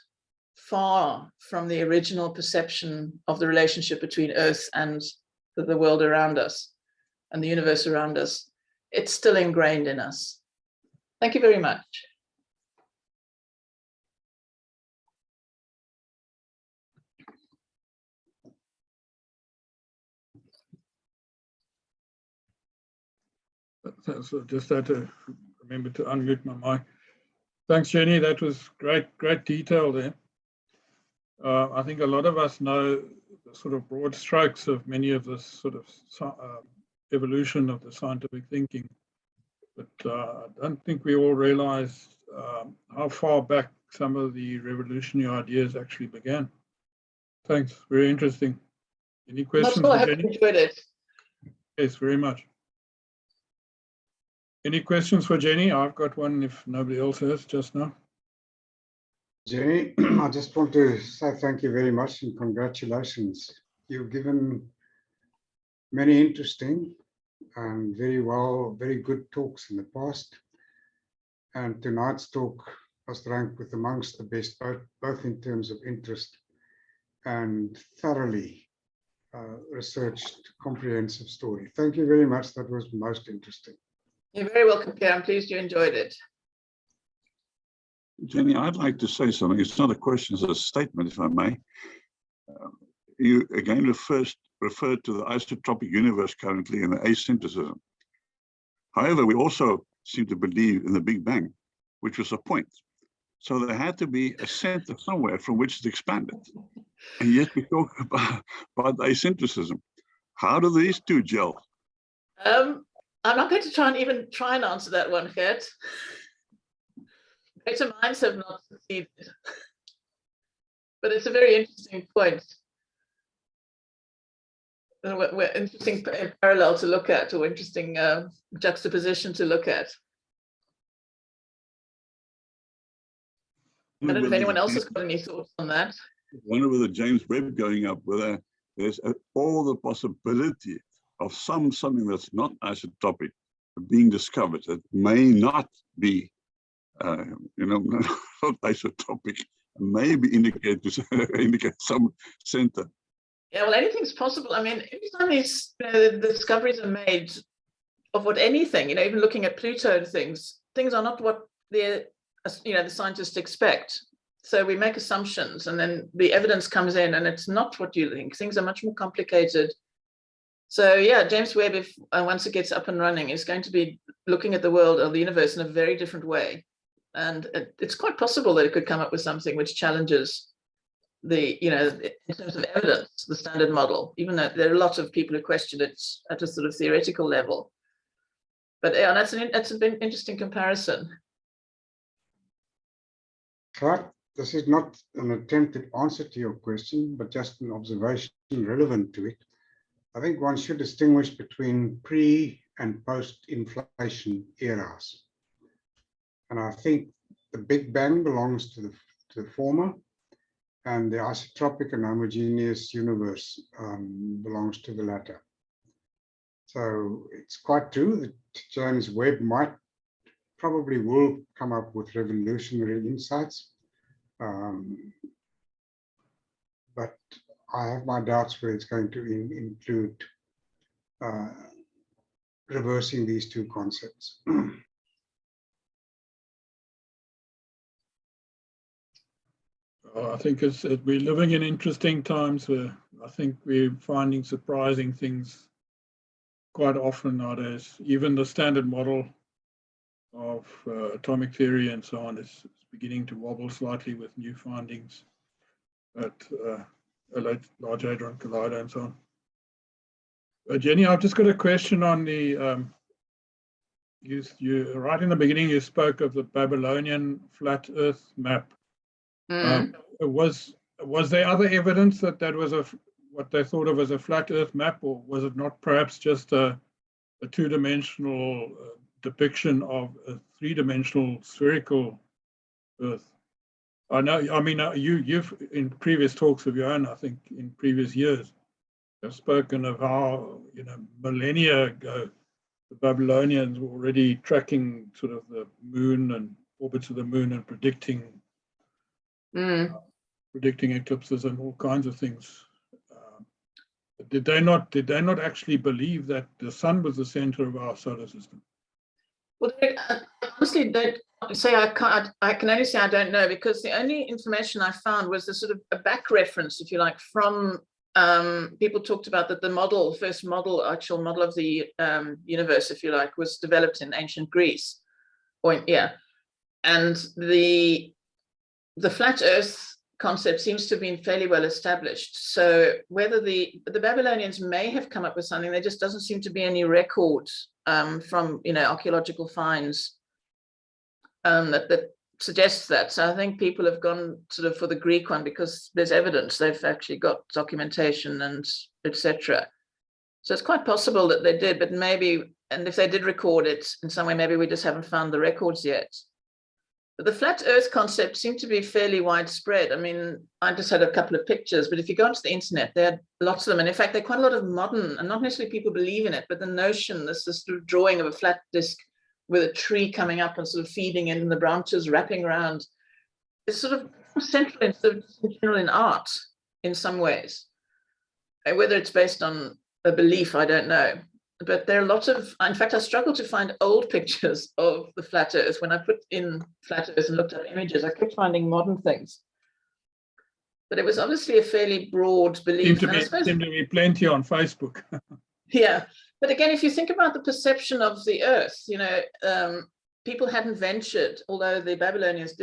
far from the original perception of the relationship between Earth and the world around us and the universe around us, it's still ingrained in us. Thank you very much. So just had to remember to unmute my mic. Thanks, Jenny. That was great detail there. I think a lot of us know the sort of broad strokes of many of this sort of evolution of the scientific thinking, but I don't think we all realize how far back some of the revolutionary ideas actually began. Thanks, very interesting. Any questions for Jenny? I enjoyed it. Yes, very much. Any questions for Jenny? I've got one if nobody else has just now. Jenny, I just want to say thank you very much and congratulations. You've given many interesting and very good talks in the past. And tonight's talk was ranked with amongst the best, both in terms of interest and thoroughly researched, comprehensive story. Thank you very much. That was most interesting. You're very welcome, Pierre. I'm pleased you enjoyed it. Jenny, I'd like to say something. It's not a question, it's a statement, if I may. You again referred to the isotropic universe currently in the asynthetism. However, we also seem to believe in the Big Bang, which was a point. So there had to be a center somewhere from which it expanded. And yet we talk about asynthetism. How do these two gel? I'm not going to try and answer that one, Gert. Greater minds have not succeeded. But it's a very interesting point. Interesting parallel to look at, or interesting juxtaposition to look at. I don't know if anyone else has got any thoughts on that. I wonder whether James Webb going up, whether there's all the possibility of something that's not isotopic being discovered that may not be, not isotopic, maybe indicate some center. Yeah, well, anything's possible. I mean, every time these discoveries are made of anything, even looking at Pluto and things are not what the scientists expect. So we make assumptions, and then the evidence comes in, and it's not what you think. Things are much more complicated. So yeah, James Webb, if once it gets up and running, is going to be looking at the world or the universe in a very different way, and it's quite possible that it could come up with something which challenges in terms of evidence, the standard model, even though there are a lot of people who question it at a sort of theoretical level. But yeah, that's an interesting comparison. Clark, this is not an attempted answer to your question, but just an observation relevant to it. I think one should distinguish between pre and post-inflation eras. And I think the Big Bang belongs to the former, and the isotropic and homogeneous universe belongs to the latter. So it's quite true that James Webb probably will come up with revolutionary insights. But I have my doubts whether it's going to include reversing these two concepts. I think we're living in interesting times where I think we're finding surprising things quite often nowadays. Even the standard model of atomic theory and so on is beginning to wobble slightly with new findings at a Large Hadron Collider and so on. Jenny, I've just got a question on the, you right in the beginning, you spoke of the Babylonian flat Earth map. Was there other evidence that was what they thought of as a flat Earth map, or was it not perhaps just a two-dimensional depiction of a three-dimensional spherical Earth. I know, I mean, you've in previous talks of your own, I think in previous years, have spoken of how, millennia ago, the Babylonians were already tracking sort of the moon and orbits of the moon and predicting eclipses and all kinds of things. Did they not actually believe that the sun was the center of our solar system? Well, I honestly don't say I can't. I can only say I don't know, because the only information I found was a sort of a back reference, if you like, from people talked about that the first actual model of the universe, if you like, was developed in ancient Greece. And the flat Earth concept seems to have been fairly well established. So whether the Babylonians may have come up with something, there just doesn't seem to be any record from archaeological finds that suggests that. So I think people have gone sort of for the Greek one because there's evidence. They've actually got documentation and etc. So it's quite possible that they did, but maybe, and if they did record it in some way, maybe we just haven't found the records yet. But the flat Earth concept seemed to be fairly widespread. I mean, I just had a couple of pictures, but if you go onto the internet, there are lots of them. And in fact, there are quite a lot of modern, and not necessarily people believe in it, but the notion, this sort of drawing of a flat disk with a tree coming up and sort of feeding in, and the branches wrapping around, is sort of central in, sort of general in art in some ways. Whether it's based on a belief, I don't know. But there are lots of, in fact, I struggled to find old pictures of the flat Earth. When I put in flat Earth and looked up images, I kept finding modern things. But it was obviously a fairly broad belief. Seem to be plenty on Facebook. Yeah, but again, if you think about the perception of the Earth, people hadn't ventured, although the Babylonians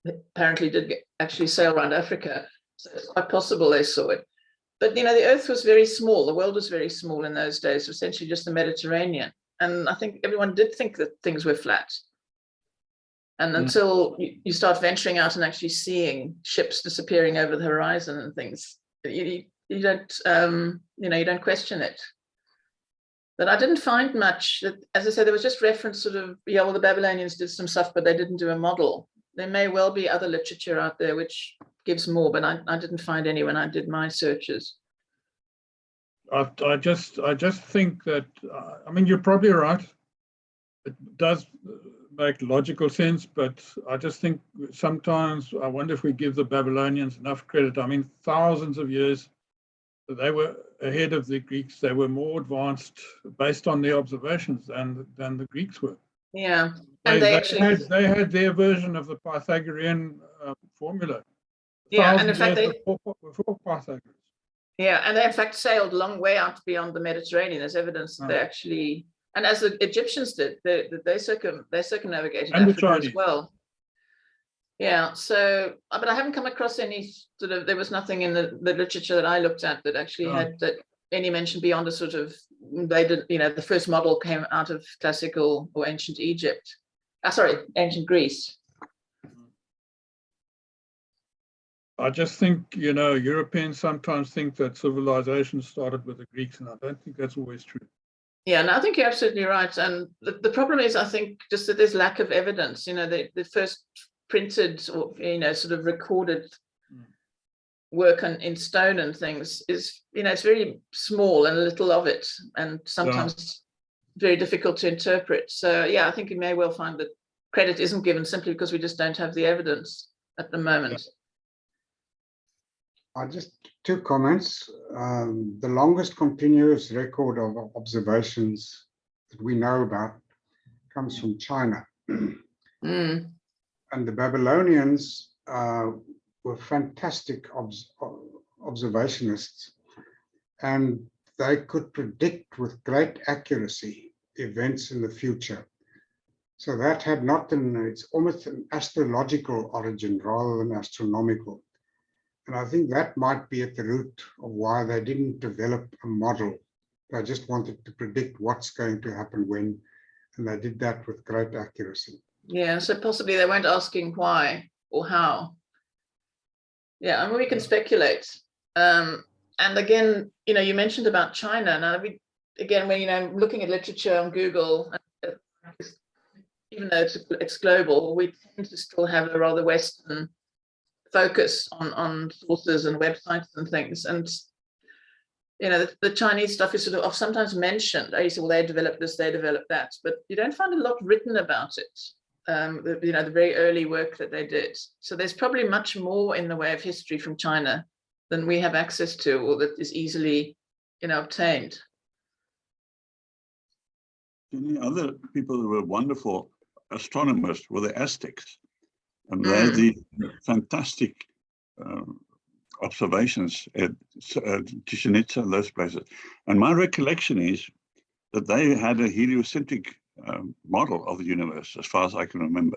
apparently did actually sail around Africa, so it's quite possible they saw it. But the Earth was very small. The world was very small in those days, essentially just the Mediterranean. And I think everyone did think that things were flat. And until you start venturing out and actually seeing ships disappearing over the horizon and things, you don't you don't question it. But I didn't find much. As I said, there was just reference sort of, well, the Babylonians did some stuff, but they didn't do a model. There may well be other literature out there which gives more, but I didn't find any when I did my searches. I just think that, I mean, you're probably right. It does make logical sense, but I just think sometimes I wonder if we give the Babylonians enough credit. I mean, thousands of years, they were ahead of the Greeks. They were more advanced based on their observations than the Greeks were. Yeah, and they had their version of the Pythagorean formula. Yeah, and in fact, before Pythagoras. Yeah, and they in fact sailed a long way out beyond the Mediterranean. There's evidence that they actually, and as the Egyptians did, they circumnavigated Africa as well. Yeah, so, but I haven't come across any sort of, there was nothing in the literature that I looked at that actually had any mention beyond a sort of, they did, the first model came out of classical or ancient Egypt. Ancient Greece. I just think, Europeans sometimes think that civilization started with the Greeks, and I don't think that's always true. Yeah, and I think you're absolutely right. And the problem is, I think, just that there's lack of evidence. The first printed or, sort of recorded work in stone and things is, it's very small and little of it, and sometimes very difficult to interpret. So, yeah, I think you may well find that credit isn't given simply because we just don't have the evidence at the moment. Just two comments. The longest continuous record of observations that we know about comes from China. And the Babylonians were fantastic observationists, and they could predict with great accuracy events in the future. So that had it's almost an astrological origin rather than astronomical. And I think that might be at the root of why they didn't develop a model. They just wanted to predict what's going to happen when, and they did that with great accuracy. Yeah, so possibly they weren't asking why or how. Yeah, I mean, we can speculate. And again, you mentioned about China. Now, again, when looking at literature on Google, even though it's global, we tend to still have a rather Western focus on sources and websites and things. And the Chinese stuff is sort of sometimes mentioned. You say, well, they developed this, they developed that, but you don't find a lot written about it. The very early work that they did. So there's probably much more in the way of history from China than we have access to, or that is easily, obtained. Any other people who were wonderful astronomers were the Aztecs, and they had the fantastic observations at Chichen Itza and those places. And my recollection is that they had a heliocentric model of the universe, as far as I can remember.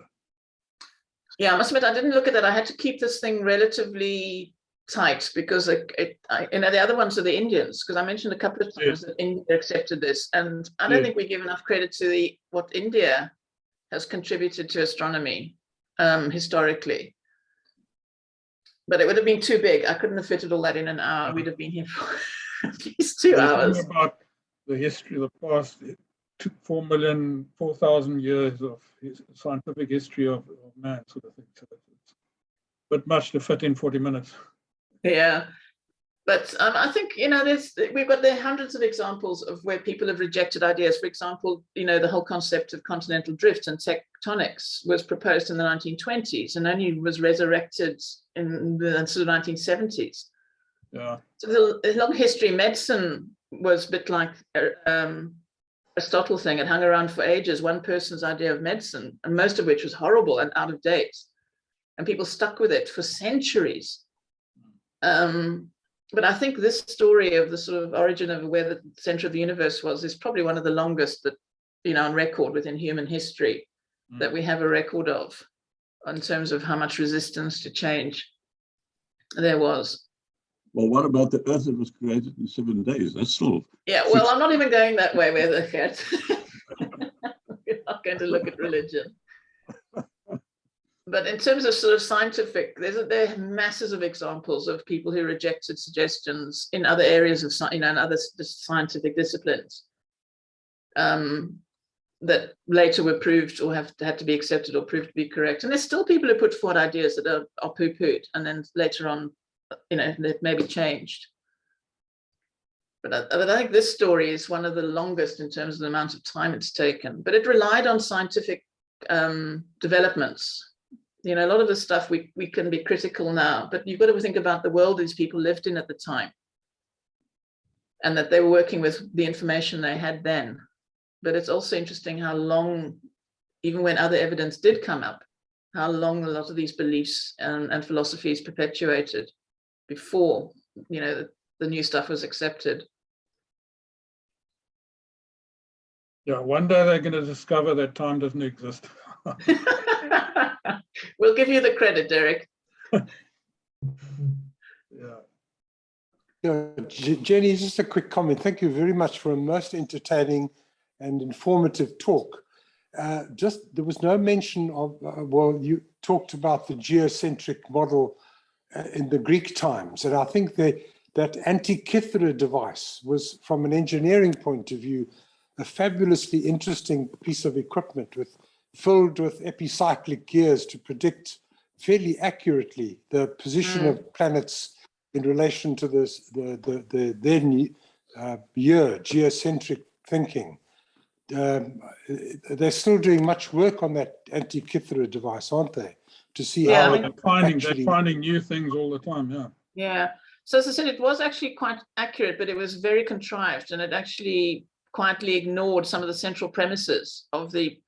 Yeah, I must admit, I didn't look at that. I had to keep this thing relatively tight because the other ones are the Indians, because I mentioned a couple of times that India accepted this, and I don't think we give enough credit to what India has contributed to astronomy historically. But it would have been too big. I couldn't have fitted all that in an hour. We'd have been here for at least 2 hours. About the history of the past 4,000 years of scientific history of man, sort of thing. So it's a bit much to fit in 40 minutes. Yeah, but I think we've got there hundreds of examples of where people have rejected ideas. For example, the whole concept of continental drift and tectonics was proposed in the 1920s and only was resurrected in the sort of 1970s. Yeah. So the long history, medicine was a bit like Aristotle thing. It hung around for ages, one person's idea of medicine, and most of which was horrible and out of date, and people stuck with it for centuries. But I think this story of the sort of origin of where the center of the universe was is probably one of the longest that, on record within human history that we have a record of in terms of how much resistance to change there was. Well, what about the Earth that was created in 7 days? That's still... Yeah, well, I'm not even going that way with it. We're not going to look at religion. But in terms of sort of scientific, there are masses of examples of people who rejected suggestions in other areas of in other scientific disciplines that later were proved or had to be accepted or proved to be correct. And there's still people who put forward ideas that are poo-pooed and then later on, they've maybe changed. But I think this story is one of the longest in terms of the amount of time it's taken. But it relied on scientific developments. A lot of the stuff we can be critical now, but you've got to think about the world these people lived in at the time and that they were working with the information they had then. But it's also interesting how long, even when other evidence did come up, how long a lot of these beliefs and philosophies perpetuated before, the new stuff was accepted. Yeah, one day they're going to discover that time doesn't exist. We'll give you the credit, Derek. Yeah. Jenny, just a quick comment. Thank you very much for a most entertaining and informative talk. There was no mention of, you talked about the geocentric model in the Greek times, and I think that Antikythera device was, from an engineering point of view, a fabulously interesting piece of equipment filled with epicyclic gears to predict fairly accurately the position of planets in relation to the then geocentric thinking. They're still doing much work on that Antikythera device, aren't they? To see how they're finding new things all the time. Yeah. Yeah. So as I said, it was actually quite accurate, but it was very contrived, and it actually quietly ignored some of the central premises of the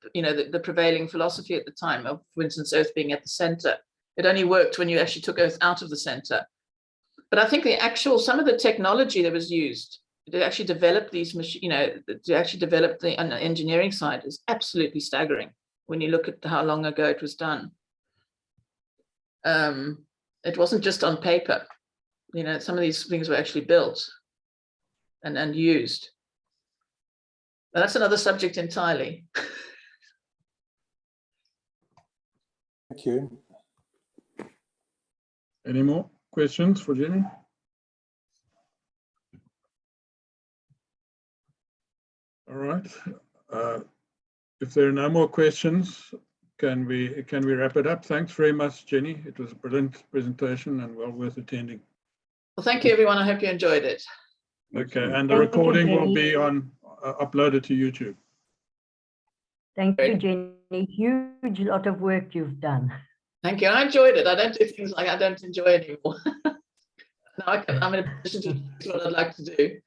prevailing philosophy at the time of, for instance, Earth being at the center. It only worked when you actually took Earth out of the center. But I think some of the technology that was used to actually develop these machines, to actually develop the engineering side is absolutely staggering when you look at how long ago it was done. It wasn't just on paper. Some of these things were actually built and used. But that's another subject entirely. Thank you. Any more questions for Jenny? All right. if there are no more questions, can we wrap it up? Thanks very much, Jenny. It was a brilliant presentation and well worth attending. Well, thank you, everyone. I hope you enjoyed it. Okay, and the Thank you, recording will Jenny. be on uploaded to YouTube. Thank Great. you, Jenny. Huge lot of work you've done. Thank you. I enjoyed it. I don't do things like I don't enjoy anymore. Now I'm in a position to do what I'd like to do.